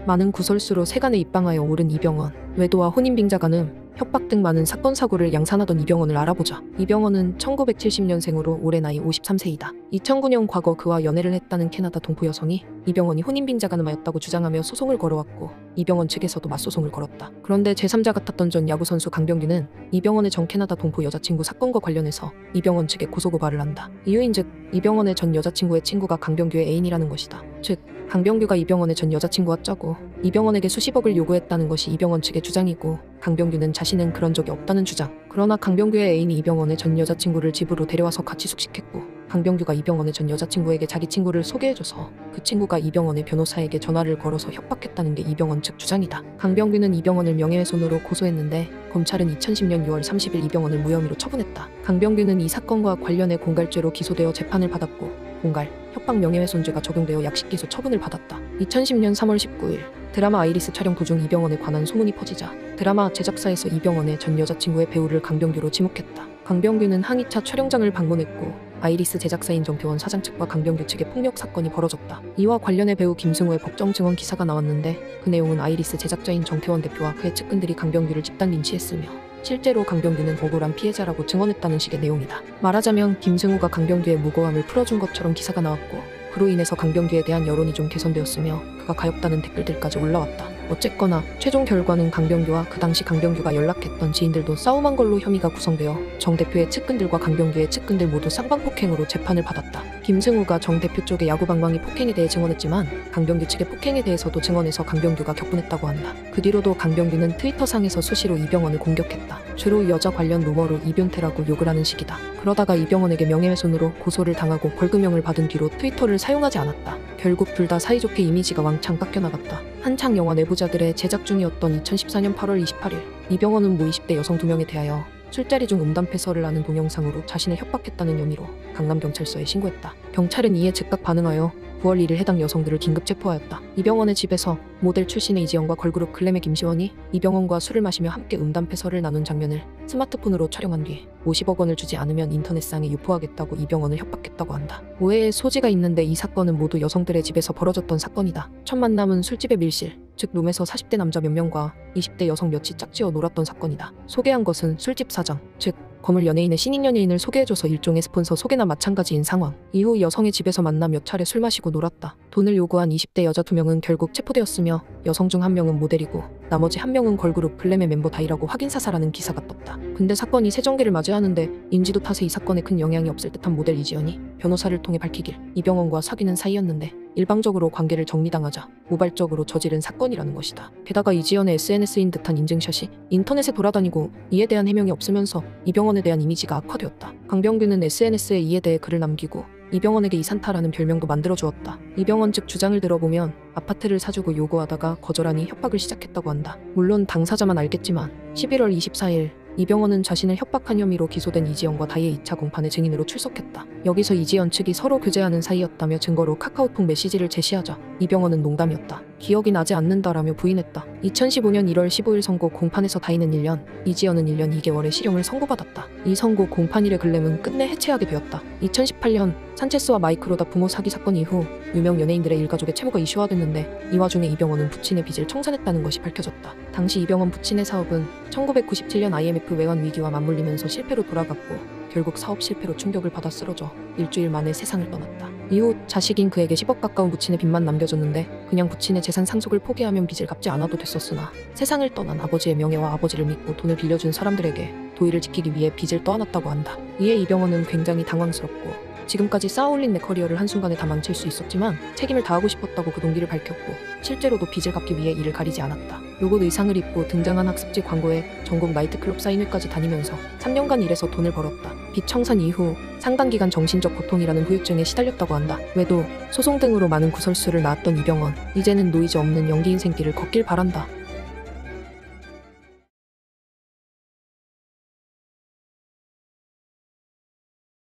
많은 구설수로 세간에 입방하여 오른 이병헌. 외도와 혼인빙자 간음, 협박 등 많은 사건 사고를 양산하던 이병헌을 알아보자. 이병헌은 1970년생으로 올해 나이 53세이다. 2009년 과거 그와 연애를 했다는 캐나다 동포 여성이 이병헌이 혼인빙자 간음하였다고 주장하며 소송을 걸어왔고, 이병헌 측에서도 맞소송을 걸었다. 그런데 제3자 같았던 전 야구선수 강병규는 이병헌의 전 캐나다 동포 여자친구 사건과 관련해서 이병헌 측에 고소고발을 한다. 이유인즉 이병헌의 전 여자친구의 친구가 강병규의 애인이라는 것이다. 즉 강병규가 이병헌의 전 여자친구와 짜고 이병헌에게 수십억을 요구했다는 것이 이병헌 측의 주장이고, 강병규는 자신은 그런 적이 없다는 주장. 그러나 강병규의 애인이 이병헌의 전 여자친구를 집으로 데려와서 같이 숙식했고, 강병규가 이병헌의 전 여자친구에게 자기 친구를 소개해줘서 그 친구가 이병헌의 변호사에게 전화를 걸어서 협박했다는 게 이병헌 측 주장이다. 강병규는 이병헌을 명예훼손으로 고소했는데 검찰은 2010년 6월 30일 이병헌을 무혐의로 처분했다. 강병규는 이 사건과 관련해 공갈죄로 기소되어 재판을 받았고, 공갈, 협박 명예훼손죄가 적용되어 약식기소 처분을 받았다. 2010년 3월 19일 드라마 아이리스 촬영 도중 이병헌에 관한 소문이 퍼지자 드라마 제작사에서 이병헌의 전 여자친구의 배우를 강병규로 지목했다. 강병규는 항의차 촬영장을 방문했고, 아이리스 제작사인 정태원 사장 측과 강병규 측의 폭력 사건이 벌어졌다. 이와 관련해 배우 김승우의 법정 증언 기사가 나왔는데, 그 내용은 아이리스 제작자인 정태원 대표와 그의 측근들이 강병규를 집단 린치했으며 실제로 강병규는 억울한 피해자라고 증언했다는 식의 내용이다. 말하자면 김승우가 강병규의 무고함을 풀어준 것처럼 기사가 나왔고, 그로 인해서 강병규에 대한 여론이 좀 개선되었으며 그가 가엾다는 댓글들까지 올라왔다. 어쨌거나 최종 결과는 강병규와 그 당시 강병규가 연락했던 지인들도 싸움한 걸로 혐의가 구성되어 정 대표의 측근들과 강병규의 측근들 모두 쌍방폭행으로 재판을 받았다. 김승우가 정 대표 쪽의 야구방망이 폭행에 대해 증언했지만 강병규 측의 폭행에 대해서도 증언해서 강병규가 격분했다고 한다. 그 뒤로도 강병규는 트위터상에서 수시로 이병헌을 공격했다. 주로 여자 관련 루머로 이변태라고 욕을 하는 식이다. 그러다가 이병헌에게 명예훼손으로 고소를 당하고 벌금형을 받은 뒤로 트위터를 사용하지 않았다. 결국 둘 다 사이좋게 이미지가 왕창 깎여나갔다. 한창 영화 내부자들의 제작 중이었던 2014년 8월 28일 이병헌은 모 20대 여성 2명에 대하여 술자리 중 음담패설을 하는 동영상으로 자신을 협박했다는 혐의로 강남경찰서에 신고했다. 경찰은 이에 즉각 반응하여 9월 1일 해당 여성들을 긴급 체포하였다. 이병헌의 집에서 모델 출신의 이지연과 걸그룹 글램의 김시원이 이병헌과 술을 마시며 함께 음담패설을 나눈 장면을 스마트폰으로 촬영한 뒤 50억 원을 주지 않으면 인터넷상에 유포하겠다고 이병헌을 협박했다고 한다. 오해의 소지가 있는데 이 사건은 모두 여성들의 집에서 벌어졌던 사건이다. 첫 만남은 술집의 밀실, 즉 룸에서 40대 남자 몇 명과 20대 여성 몇이 짝지어 놀았던 사건이다. 소개한 것은 술집 사장, 즉 거물 연예인의 신인 연예인을 소개해줘서 일종의 스폰서 소개나 마찬가지인 상황. 이후 여성의 집에서 만나 몇 차례 술 마시고 놀았다. 돈을 요구한 20대 여자 2명은 결국 체포되었으며 여성 중 1명은 모델이고 나머지 1명은 걸그룹 글램의 멤버 다이라고 확인사살하는 기사가 떴다. 근데 사건이 새정기를 맞이하는데 인지도 탓에 이 사건에 큰 영향이 없을 듯한 모델 이지연이 변호사를 통해 밝히길 이병헌과 사귀는 사이였는데 일방적으로 관계를 정리당하자 우발적으로 저지른 사건이라는 것이다. 게다가 이지연의 SNS인 듯한 인증샷이 인터넷에 돌아다니고 이에 대한 해명이 없으면서 이병헌에 대한 이미지가 악화되었다. 강병규는 SNS에 이에 대해 글을 남기고 이병헌에게 이산타라는 별명도 만들어주었다. 이병헌 측 주장을 들어보면 아파트를 사주고 요구하다가 거절하니 협박을 시작했다고 한다. 물론 당사자만 알겠지만 11월 24일 이병헌은 자신을 협박한 혐의로 기소된 이지연과 다이의 2차 공판의 증인으로 출석했다. 여기서 이지연 측이 서로 교제하는 사이였다며 증거로 카카오톡 메시지를 제시하자 이병헌은 농담이었다. 기억이 나지 않는다라며 부인했다. 2015년 1월 15일 선고 공판에서 다이는 1년, 이지연은 1년 2개월의 실형을 선고받았다. 이 선고 공판일의 글램은 끝내 해체하게 되었다. 2018년 산체스와 마이크로다 부모 사기 사건 이후 유명 연예인들의 일가족의 채무가 이슈화됐는데 이 와중에 이병헌은 부친의 빚을 청산했다는 것이 밝혀졌다. 당시 이병헌 부친의 사업은 1997년 IMF 외환 위기와 맞물리면서 실패로 돌아갔고 결국 사업 실패로 충격을 받아 쓰러져 일주일 만에 세상을 떠났다. 이후 자식인 그에게 10억 가까운 부친의 빚만 남겨줬는데 그냥 부친의 재산 상속을 포기하면 빚을 갚지 않아도 됐었으나 세상을 떠난 아버지의 명예와 아버지를 믿고 돈을 빌려준 사람들에게 도의를 지키기 위해 빚을 떠안았다고 한다. 이에 이병헌은 굉장히 당황스럽고 지금까지 쌓아올린 내 커리어를 한순간에 다 망칠 수 있었지만 책임을 다하고 싶었다고 그 동기를 밝혔고 실제로도 빚을 갚기 위해 이를 가리지 않았다. 로봇 의상을 입고 등장한 학습지 광고에 전국 나이트클럽 사인회까지 다니면서 3년간 일해서 돈을 벌었다. 빚 청산 이후 상당 기간 정신적 고통이라는 후유증에 시달렸다고 한다. 외도, 소송 등으로 많은 구설수를 낳았던 이병헌, 이제는 노이즈 없는 연기 인생길을 걷길 바란다.